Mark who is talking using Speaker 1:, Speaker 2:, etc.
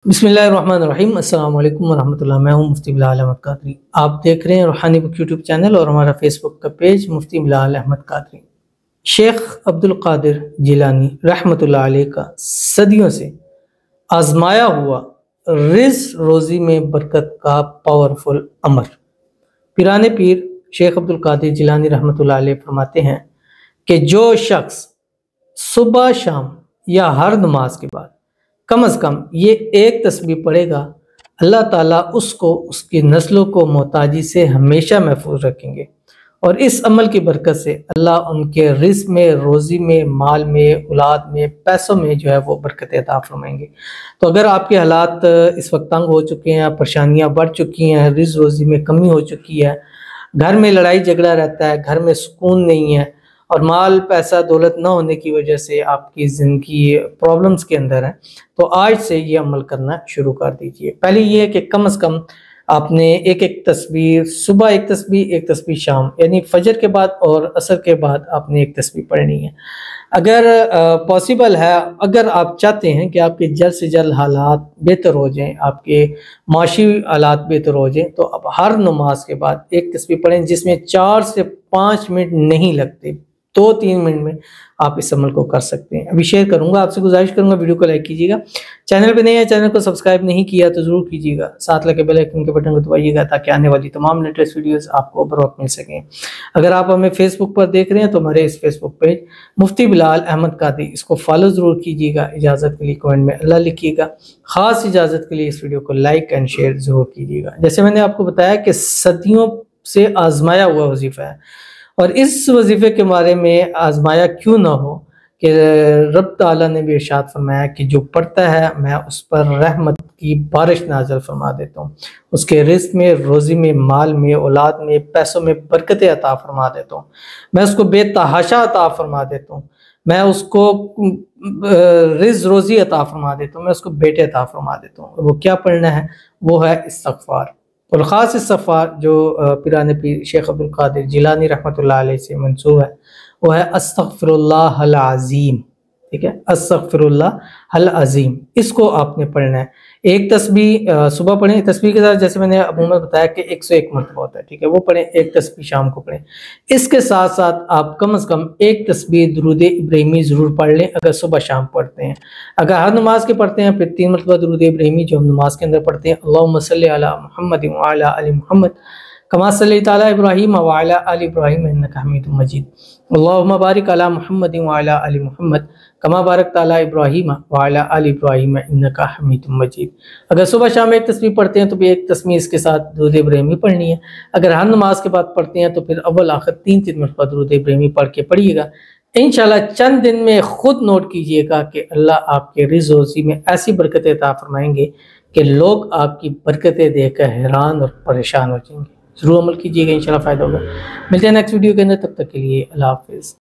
Speaker 1: बिस्मिल्लाहिर्रहमानिर्रहीम अस्सलाम वालेकुम वरहमतुल्लाह। मैं हूं मुफ्ती बिलाल अहमद कादरी। आप देख रहे हैं रूहानी बुक यूट्यूब चैनल और हमारा फेसबुक का पेज मुफ्ती बिलाल अहमद कादरी। शेख अब्दुल कादिर जिलानी रहमतुल्लाह अलैह का सदियों से आजमाया हुआ रिज़्क़ रोज़ी में बरकत का पावरफुल अमर। पिराने पीर शेख अब्दुल कादिर जिलानी रहमतुल्लाह अलैह फरमाते हैं कि जो शख्स सुबह शाम या हर नमाज के बाद कम से कम ये एक तस्बीह पढ़ेगा, अल्लाह ताला उसको उसकी नस्लों को मोहताजी से हमेशा महफूज रखेंगे और इस अमल की बरकत से अल्लाह उनके रिज़्क़ में, रोज़ी में, माल में, औलाद में, पैसों में जो है वो बरकत अता फरमाएंगे। तो अगर आपके हालात इस वक्त तंग हो चुके हैं, परेशानियाँ बढ़ चुकी हैं, रिज़्क़ रोज़ी में कमी हो चुकी है, घर में लड़ाई झगड़ा रहता है, घर में सुकून नहीं है और माल पैसा दौलत ना होने की वजह से आपकी ज़िंदगी प्रॉब्लम्स के अंदर है, तो आज से ये अमल करना शुरू कर दीजिए। पहले ये है कि कम से कम आपने एक एक तस्बीह सुबह, एक तस्बीह शाम, यानी फजर के बाद और असर के बाद आपने एक तस्बीह पढ़नी है। अगर पॉसिबल है, अगर आप चाहते हैं कि आपके जल्द से जल्द हालात बेहतर हो जाएं, आपके माशी हालात बेहतर हो जाएं, तो आप हर नमाज के बाद एक तस्बीह पढ़ें जिसमें 4 से 5 मिनट नहीं लगते, 2-3 मिनट में आप इस अमल को कर सकते हैं। अभी शेयर करूंगा, आपसे गुजारिश करूंगा वीडियो को लाइक कीजिएगा, चैनल पे नए हैं चैनल को सब्सक्राइब नहीं किया तो जरूर कीजिएगा, साथ लगे बेल आइकन के बटन को दबाइएगा ताकि आने वाली तमाम लेटेस्ट वीडियोस आपको बर वक्त मिल सकें। अगर आप हमें फेसबुक पर देख रहे हैं तो हमारे इस फेसबुक पेज मुफ्ती बिलाल अहमद कादरी, इसको फॉलो जरूर कीजिएगा। इजाज़त के लिए कमेंट में अल्लाह लिखिएगा। ख़ास इजाज़त के लिए इस वीडियो को लाइक एंड शेयर जरूर कीजिएगा। जैसे मैंने आपको बताया कि सदियों से आजमाया हुआ वजीफ़ा है और इस वजीफ़े के बारे में आजमाया क्यों ना हो कि रब ताला ने भी इरशाद फरमाया कि जो पढ़ता है मैं उस पर रहमत की बारिश नाज़िल फरमा देता हूँ, उसके रिज़्क़ में, रोज़ी में, माल में, औलाद में, पैसों में बरकतें अता फरमा देता हूँ, मैं उसको बेतहाशा अता फरमा देता हूँ, मैं उसको रिज़्क़ रोज़ी अता फरमा देता हूँ, मैं उसको बेटे अता फरमा देता हूँ। वो क्या पढ़ना है? वो है इस्तिग़फ़ार। और ख़ास इस्तिग़फ़ार जो पिराने पीर शेख अब्दुल कादिर जिलानी रहमतुल्लाह अलैह से मंसूब है वो है अस्तग़फ़िरुल्लाहल अज़ीम। ठीक है, अस्तग़फ़िरुल्लाहल अज़ीम, इसको आपने पढ़ना है। एक तस्बीह सुबह पढ़ें, तस्बीह के साथ जैसे मैंने अमूमन बताया कि 101 मरतबा होता है, ठीक है, वो पढ़ें। एक तस्बीह शाम को पढ़ें। इसके साथ साथ आप कम से कम एक तस्बीह दुरूद इब्राहिमी ज़रूर पढ़ लें अगर सुबह शाम पढ़ते हैं। अगर हर नमाज के पढ़ते हैं फिर 3 मरतबा दुरूद इब्राहिमी जो हम नमाज के अंदर पढ़ते हैं, अल्लाहुम्मा सल्लि अला मुहम्मद व अला आलि मुहम्मद कमा सल्लैता अला इब्राहीम व अला आलि इब्राहीम इन्नका हमीदुम मजीद, अल्लाहुम्मा बारिक अला मुहम्मद व अला आलि मुहम्मद कमा बारकता अला इब्राहीम व अला आलि इब्राहीम इन्नका हमीदुम मजीद। अगर सुबह शाम एक तस्बीह पढ़ते हैं तो भी एक तस्बीह इसके साथ दुरूद इब्राहिमी पढ़नी है। अगर हर नमाज के बाद पढ़ते हैं तो फिर अव्वल आखिर 3-3 मरतबा दुरूद इब्राहिमी पढ़ के पढ़िएगा। इंशाल्लाह चंद दिन में खुद नोट कीजिएगा कि अल्लाह आपके रिज़्क़ रोज़ी में ऐसी बरकतें अता फरमाएंगे कि लोग आपकी बरकतें देखकर हैरान और परेशान हो जाएंगे। ज़रूर अमल कीजिएगा, इंशाल्लाह फ़ायदा होगा। मिलते हैं नेक्स्ट वीडियो के अंदर, तब तक के लिए अल्लाह हाफ़िज़।